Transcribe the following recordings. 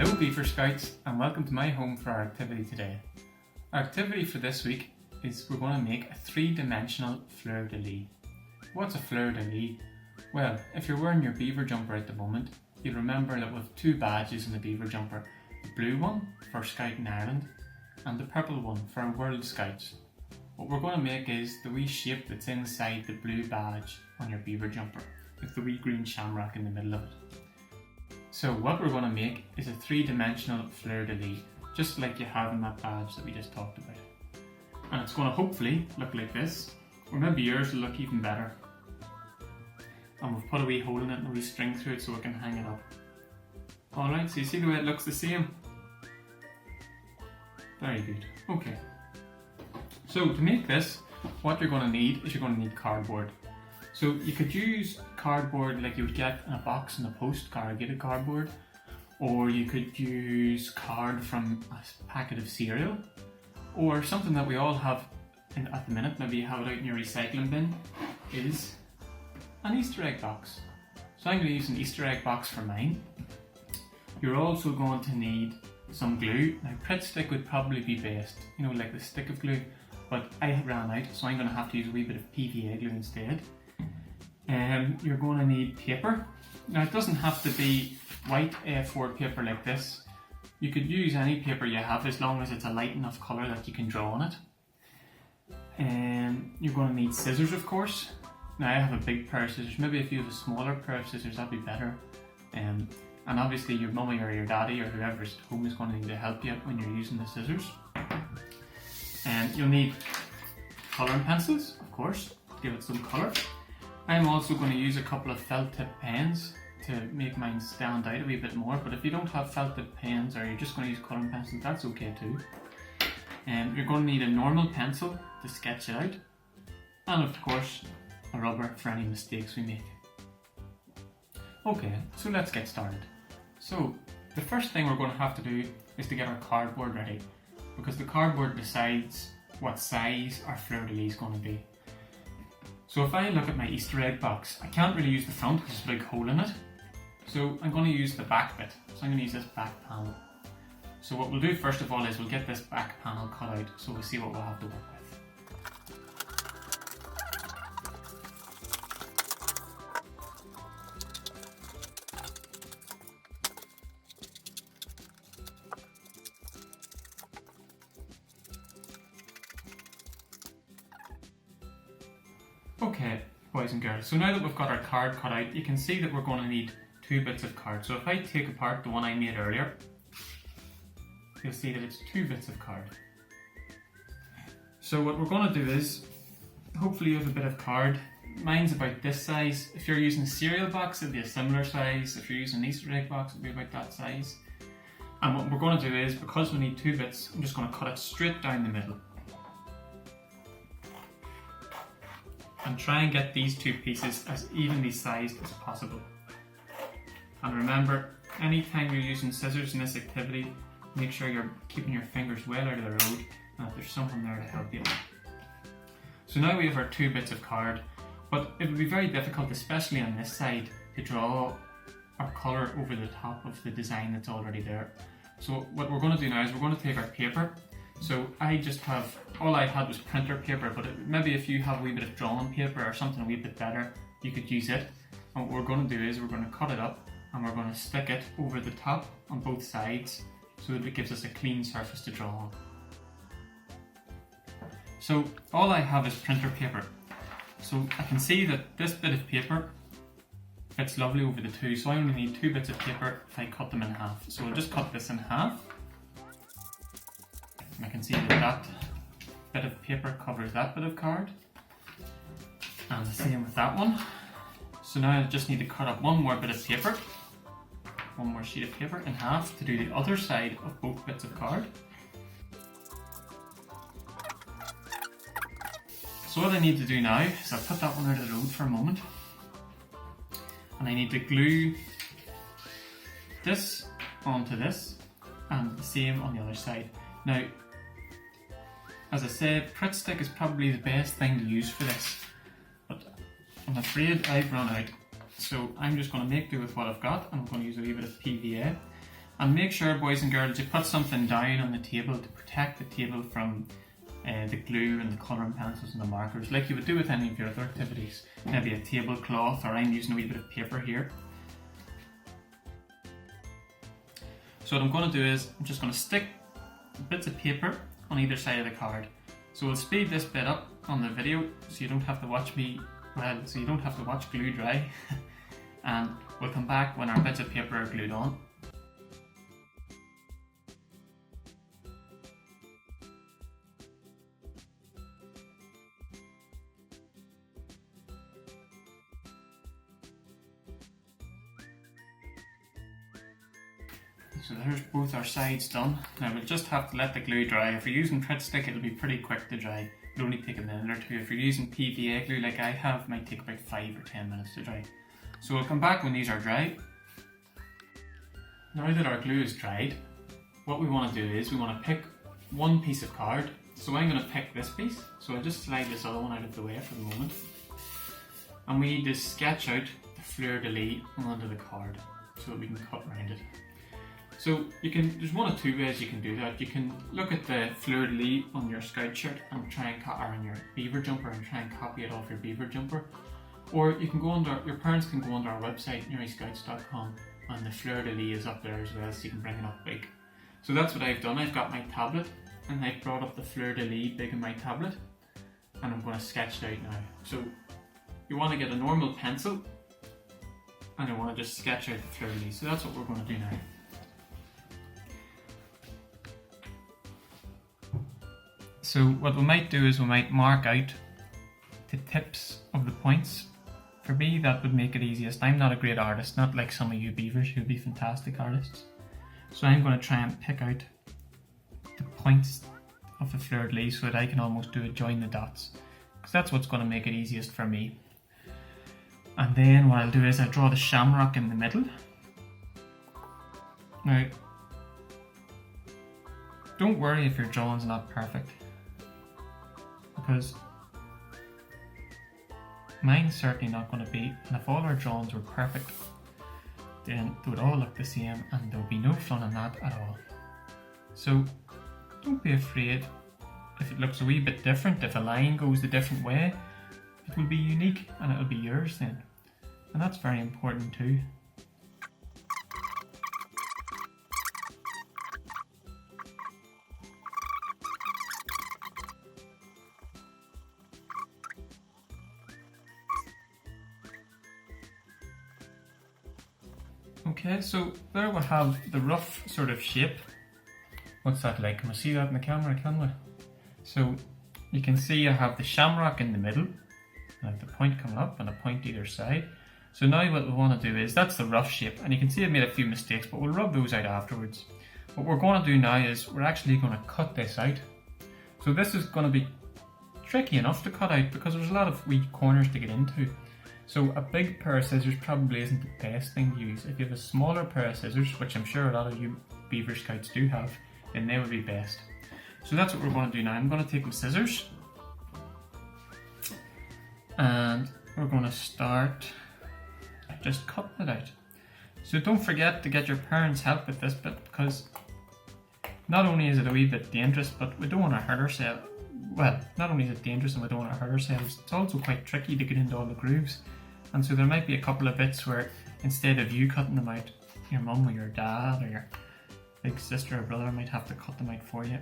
Hello Beaver Scouts and welcome to my home for our activity today. Our activity for this week is we're going to make a three-dimensional fleur-de-lis. What's a fleur-de-lis? Well, if you're wearing your beaver jumper at the moment, you'll remember that we have two badges in the beaver jumper. The blue one for Scouting Ireland and the purple one for our World Scouts. What we're going to make is the wee shape that's inside the blue badge on your beaver jumper with the wee green shamrock in the middle of it. So what we're going to make is a three-dimensional fleur-de-lis, just like you have in that badge that we just talked about. And it's going to hopefully look like this, or maybe yours will look even better. And we've put a wee hole in it and a wee string through it so we can hang it up. Alright, so you see the way it looks the same? Very good. Okay. So to make this, what you're going to need is you're going to need cardboard. So you could use cardboard like you would get in a box in the post, corrugated cardboard, or you could use card from a packet of cereal, or something that we all have at the minute, maybe you have it out in your recycling bin, is an Easter egg box. So I'm going to use an Easter egg box for mine. You're also going to need some glue. Now Pritt stick would probably be best, you know, like the stick of glue, but I ran out, so I'm going to have to use a wee bit of PVA glue instead. You're going to need paper. Now it doesn't have to be white A4 paper like this. You could use any paper you have as long as it's a light enough colour that you can draw on it. You're going to need scissors, of course. Now I have a big pair of scissors. Maybe if you have a smaller pair of scissors that'd be better. And obviously your mummy or your daddy or whoever's at home is going to need to help you when you're using the scissors. You'll need colouring pencils, of course, to give it some colour. I'm also going to use a couple of felt tip pens to make mine stand out a wee bit more, but if you don't have felt tip pens or you're just going to use colouring pencils, that's okay too. You're going to need a normal pencil to sketch it out, and of course a rubber for any mistakes we make. Okay, so let's get started. So the first thing we're going to have to do is to get our cardboard ready, because the cardboard decides what size our fleur-de-lis is going to be. So if I look at my Easter egg box, I can't really use the front because there's a big hole in it. So I'm going to use the back bit. So I'm going to use this back panel. So what we'll do first of all is we'll get this back panel cut out so we'll see what we'll have to work with. Okay, boys and girls, so now that we've got our card cut out, you can see that we're going to need two bits of card. So if I take apart the one I made earlier, you'll see that it's two bits of card. So what we're going to do is, hopefully you have a bit of card. Mine's about this size. If you're using a cereal box, it'll be a similar size. If you're using an Easter egg box, it'll be about that size. And what we're going to do is, because we need two bits, I'm just going to cut it straight down the middle. And try and get these two pieces as evenly sized as possible. And remember, anytime you're using scissors in this activity, make sure you're keeping your fingers well out of the road and that there's someone there to help you. So now we have our two bits of card, but it would be very difficult, especially on this side, to draw our colour over the top of the design that's already there. So what we're going to do now is we're going to take our paper. So all I had was printer paper, but maybe if you have a wee bit of drawing paper or something a wee bit better, you could use it. And what we're going to do is we're going to cut it up and we're going to stick it over the top on both sides so that it gives us a clean surface to draw on. So all I have is printer paper. So I can see that this bit of paper fits lovely over the two, so I only need two bits of paper if I cut them in half. So I'll just cut this in half. And I can see that that bit of paper covers that bit of card, and the same with that one. So now I just need to cut up one more bit of paper, one more sheet of paper in half to do the other side of both bits of card. So what I need to do now is I'll put that one out of the road for a moment, and I need to glue this onto this and the same on the other side. Now, as I said, Pritt stick is probably the best thing to use for this, but I'm afraid I've run out. So I'm just going to make do with what I've got, and I'm going to use a wee bit of PVA. And make sure, boys and girls, you put something down on the table to protect the table from the glue and the colouring pencils and the markers, like you would do with any of your other activities. Maybe a tablecloth, or I'm using a wee bit of paper here. So what I'm going to do is, I'm just going to stick bits of paper on either side of the card. So we'll speed this bit up on the video so you don't have to watch glue dry. And we'll come back when our bits of paper are glued on. So there's both our sides done. Now we'll just have to let the glue dry. If you're using Grit Stick, it'll be pretty quick to dry. It'll only take a minute or two. If you're using PVA glue like I have, it might take about 5 or 10 minutes to dry. So we'll come back when these are dry. Now that our glue is dried, what we want to do is we want to pick one piece of card. So I'm going to pick this piece. So I'll just slide this other one out of the way for the moment. And we need to sketch out the Fleur-de-Lis onto the card so that we can cut around it. So there's one of two ways you can do that. You can look at the Fleur-de-Lis on your scout shirt and try and or on your beaver jumper and try and copy it off your beaver jumper. Or you can go your parents can go onto our website, newryscouts.com, and the Fleur-de-Lis is up there as well, so you can bring it up big. So that's what I've done. I've got my tablet and I've brought up the Fleur-de-Lis big in my tablet, and I'm going to sketch it out now. So you want to get a normal pencil and you want to just sketch out the Fleur-de-Lis. So that's what we're going to do now. So what we might do is we might mark out the tips of the points. For me, that would make it easiest. I'm not a great artist, not like some of you beavers who'd be fantastic artists. So I'm going to try and pick out the points of the Fleur-de-Lis so that I can almost do it join the dots, because that's what's going to make it easiest for me. And then what I'll do is I'll draw the shamrock in the middle. Now, don't worry if your drawing's not perfect, because mine's certainly not going to be, and if all our drawings were perfect, then they would all look the same and there would be no fun in that at all. So don't be afraid if it looks a wee bit different, if a line goes a different way, it will be unique and it will be yours then. And that's very important too. Okay, so there we have the rough sort of shape. What's that like? Can we see that in the camera, can we? So you can see I have the shamrock in the middle, and I have the point coming up and a point either side. So now what we want to do is, that's the rough shape, and you can see I've made a few mistakes, but we'll rub those out afterwards. What we're going to do now is we're actually going to cut this out. So this is going to be tricky enough to cut out because there's a lot of wee corners to get into. So a big pair of scissors probably isn't the best thing to use. If you have a smaller pair of scissors, which I'm sure a lot of you Beaver Scouts do have, then they would be best. So that's what we're going to do now. I'm going to take my scissors and we're going to start just cutting it out. So don't forget to get your parents' help with this bit, because not only is it a wee bit dangerous, but we don't want to hurt ourselves. Well, not only is it dangerous and we don't want to hurt ourselves, it's also quite tricky to get into all the grooves. And so there might be a couple of bits where instead of you cutting them out, your mum or your dad or your big sister or brother might have to cut them out for you.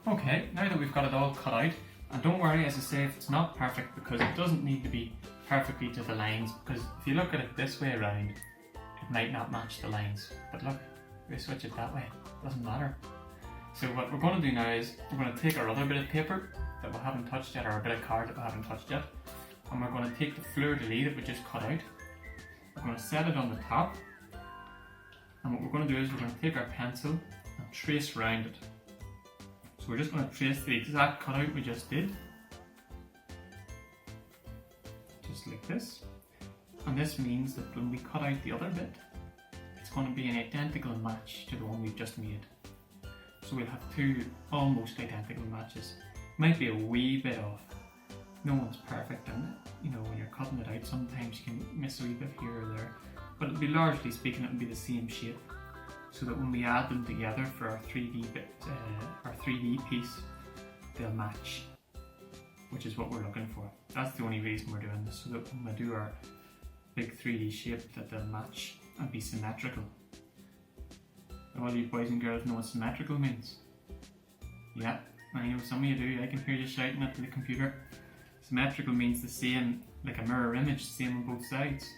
Okay, now that we've got it all cut out, and don't worry, as I say, if it's not perfect, because it doesn't need to be perfectly to the lines, because if you look at it this way around, it might not match the lines. But look, if we switch it that way, it doesn't matter. So what we're going to do now is, we're going to take our other bit of paper that we haven't touched yet, or a bit of card that we haven't touched yet, and we're going to take the Fleur-de-Lis that we just cut out, we're going to set it on the top, and what we're going to do is we're going to take our pencil and trace around it. So we're just going to trace the exact cutout we just did. just like this. And this means that when we cut out the other bit, it's going to be an identical match to the one we've just made. So we'll have two almost identical matches. Might be a wee bit off. No one's perfect, and you know, when you're cutting it out, sometimes you can miss a wee bit here or there. But it'll be, largely speaking, it'll be the same shape. So that when we add them together for our 3D bit, our 3D piece, they'll match, which is what we're looking for. That's the only reason we're doing this, so that when we do our big 3D shape, that they'll match and be symmetrical. All you boys and girls know what symmetrical means? Yeah, I know some of you do. I can hear you shouting at the computer. Symmetrical means the same, like a mirror image, the same on both sides.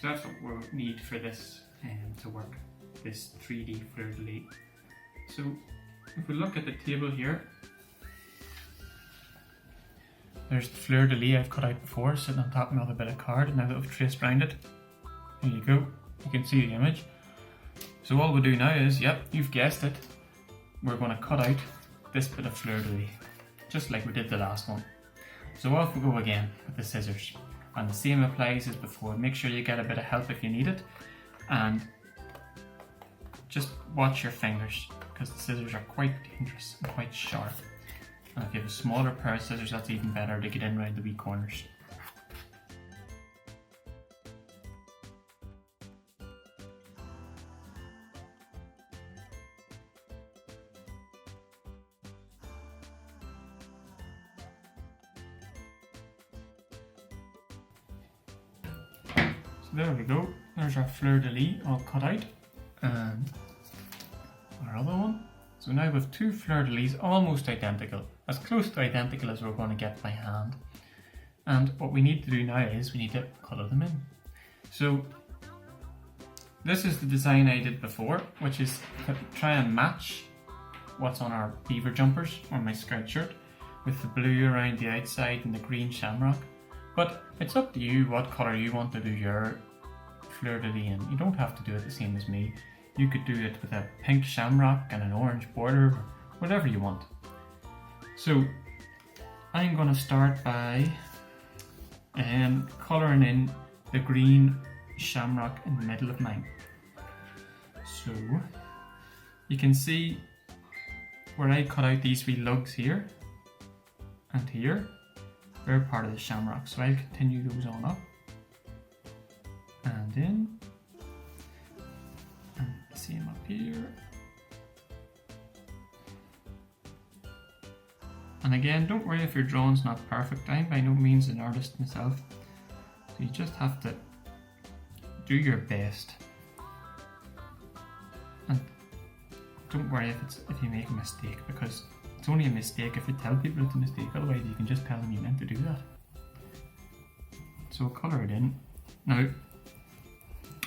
So that's what we need for this to work, this 3D Fleur-de-Lis. So if we look at the table here, there's the Fleur-de-Lis I've cut out before, sitting on top of another bit of card, and now that we've traced around it, there you go, you can see the image. So all we'll do now is, yep, you've guessed it, we're going to cut out this bit of Fleur-de-Lis, just like we did the last one. So off we go again with the scissors, and the same applies as before. Make sure you get a bit of help if you need it, and just watch your fingers, because the scissors are quite dangerous and quite sharp. And if you have a smaller pair of scissors, that's even better to get in around the wee corners. So there we go, there's our Fleur-de-Lis all cut out, and our other one. So now we have two Fleur-de-Lis almost identical, as close to identical as we're going to get by hand. And what we need to do now is we need to colour them in. So this is the design I did before, which is to try and match what's on our beaver jumpers or my scout shirt, with the blue around the outside and the green shamrock. But it's up to you what colour you want to do your Fleur-de-Lis in. You don't have to do it the same as me. You could do it with a pink shamrock and an orange border, or whatever you want. So I'm going to start by colouring in the green shamrock in the middle of mine. So you can see where I cut out these wee lugs here and here, they're part of the shamrock, so I'll continue those on up and in, and same up here. And again, don't worry if your drawing's not perfect. I'm by no means an artist myself, so you just have to do your best. And don't worry if you make a mistake, because it's only a mistake if you tell people it's a mistake. Otherwise you can just tell them you meant to do that. So colour it in. Now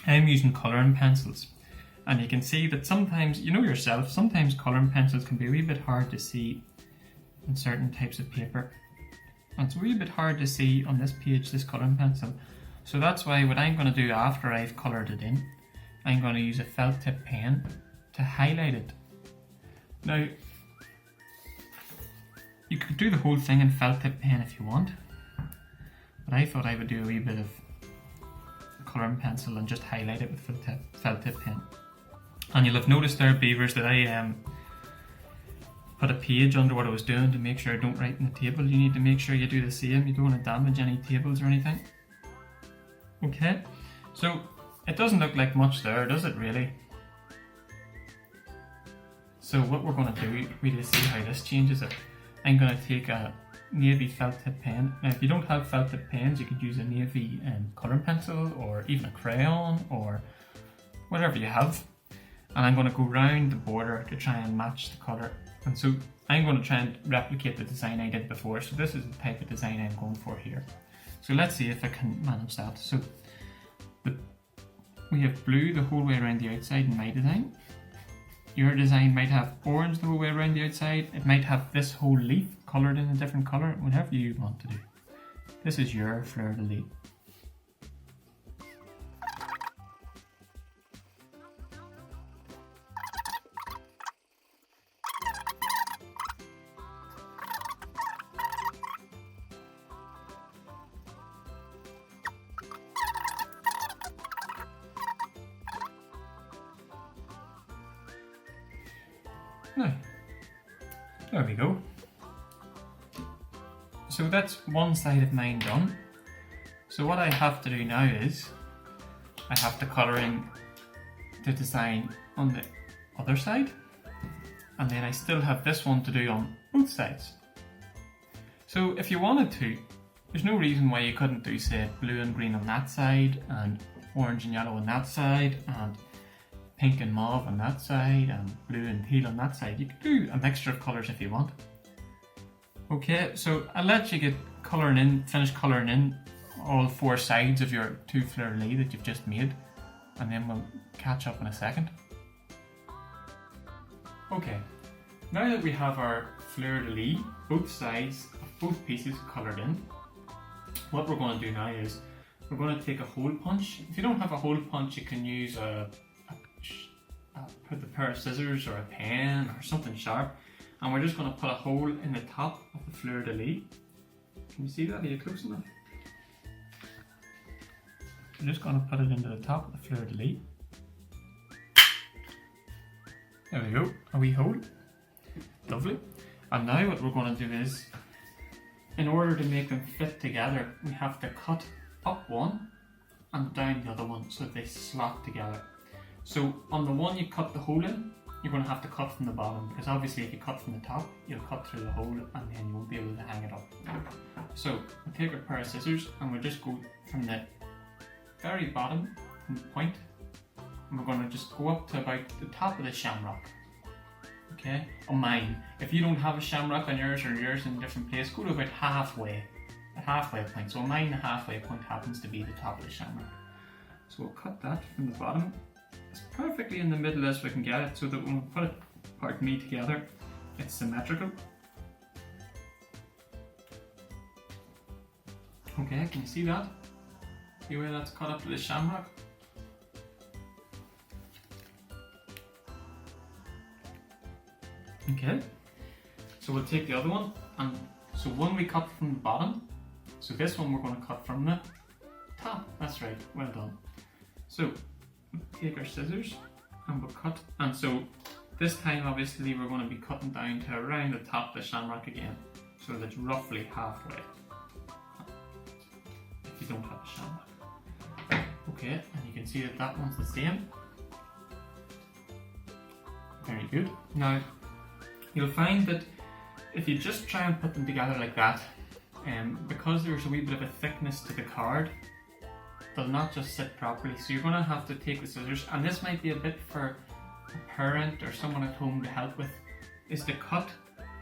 I'm using colouring pencils, and you can see that sometimes, you know yourself, sometimes colouring pencils can be a wee bit hard to see in certain types of paper, and it's a wee bit hard to see on this page, this colouring pencil. So that's why what I'm going to do after I've coloured it in, I'm going to use a felt tip pen to highlight it. Now you could do the whole thing in felt tip pen if you want, but I thought I would do a wee bit of colouring pencil and just highlight it with felt tip pen. And you'll have noticed there, beavers, that I put a page under what I was doing to make sure I don't write in the table. You need to make sure you do the same. You don't want to damage any tables or anything. Okay, so it doesn't look like much there, does it really? So what we're going to do, really see how this changes it. I'm going to take a navy felt tip pen. Now if you don't have felt tip pens, you could use a navy colouring pencil, or even a crayon, or whatever you have. And I'm going to go round the border to try and match the colour. And so I'm going to try and replicate the design I did before. So this is the type of design I'm going for here. So let's see if I can manage that. So we have blue the whole way around the outside in my design. Your design might have orange the whole way around the outside. It might have this whole leaf coloured in a different colour, whatever you want to do. This is your Fleur-de-Lis. Now, there we go. So that's one side of mine done. So what I have to do now is, I have to colour in the design on the other side, and then I still have this one to do on both sides. So if you wanted to, there's no reason why you couldn't do, say, blue and green on that side, and orange and yellow on that side, and pink and mauve on that side, and blue and teal on that side. You could do a mixture of colours if you want. Okay, so I'll let you get colouring in, finish colouring in all four sides of your two Fleur-de-Lis that you've just made, and then we'll catch up in a second. Okay, now that we have our Fleur-de-Lis, both sides of both pieces coloured in, what we're going to do now is we're going to take a hole punch. If you don't have a hole punch, you can use put a pair of scissors or a pen or something sharp, and we're just going to put a hole in the top of the Fleur-de-Lis. Can you see that? Are you close enough? We're just going to put it into the top of the Fleur-de-Lis. There we go, a wee hole. Lovely. And now what we're going to do is, in order to make them fit together, we have to cut up one and down the other one so that they slot together. So on the one you cut the hole in, you're going to have to cut from the bottom, because obviously if you cut from the top, you'll cut through the hole and then you won't be able to hang it up. So we'll take a pair of scissors and we'll just go from the very bottom, from the point, and we're going to just go up to about the top of the shamrock. Okay, on mine. If you don't have a shamrock on yours, or yours in a different place, go to about halfway, the halfway point. So on mine, the halfway point happens to be the top of the shamrock. So we'll cut that from the bottom. It's perfectly in the middle as we can get it, so that when we put it, part me together, it's symmetrical. Okay, can you see that? See where that's cut up to the shamrock? Okay, so we'll take the other one, and so one we cut from the bottom, so this one we're going to cut from the top. That's right, well done. So we'll take our scissors and we'll cut, and so this time obviously we're going to be cutting down to around the top of the shamrock again, so that's roughly halfway, if you don't have a shamrock. Okay, and you can see that that one's the same. Very good. Now you'll find that if you just try and put them together like that, because there's a wee bit of a thickness to the card, they'll not just sit properly. So you're going to have to take the scissors, and this might be a bit for a parent or someone at home to help with, is to cut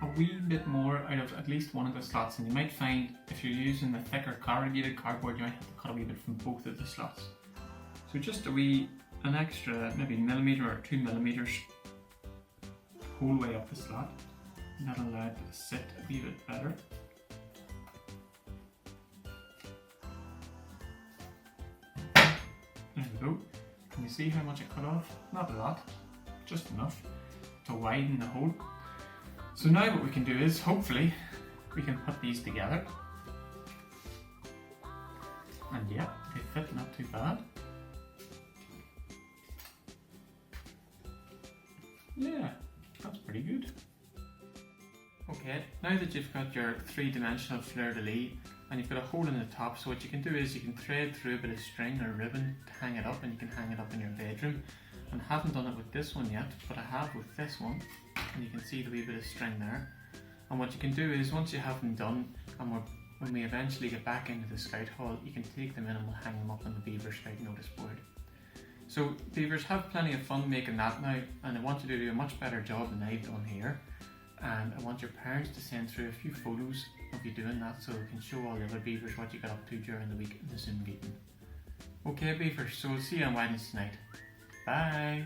a wee bit more out of at least one of the slots. And you might find if you're using the thicker corrugated cardboard, you might have to cut a wee bit from both of the slots. So just an extra maybe millimetre or 2 millimetres whole way up the slot, and that'll allow it to sit a wee bit better. There we go. Can you see how much I cut off? Not a lot, just enough to widen the hole. So now what we can do is, hopefully, we can put these together. And yeah, they fit not too bad. Yeah. That's pretty good. Okay, now that you've got your three-dimensional Fleur-de-Lis and you've got a hole in the top, so what you can do is you can thread through a bit of string or ribbon to hang it up, and you can hang it up in your bedroom. And I haven't done it with this one yet, but I have with this one, and you can see the wee bit of string there. And what you can do is, once you have them done, and when we eventually get back into the Scout Hall, you can take them in and we'll hang them up on the Beaver Scout notice board. So Beavers, have plenty of fun making that now, and I want you to do a much better job than I've done here, and I want your parents to send through a few photos of you doing that so we can show all the other Beavers what you got up to during the week in the Zoom meeting. Okay Beavers, so we'll see you on Wednesday night. Bye!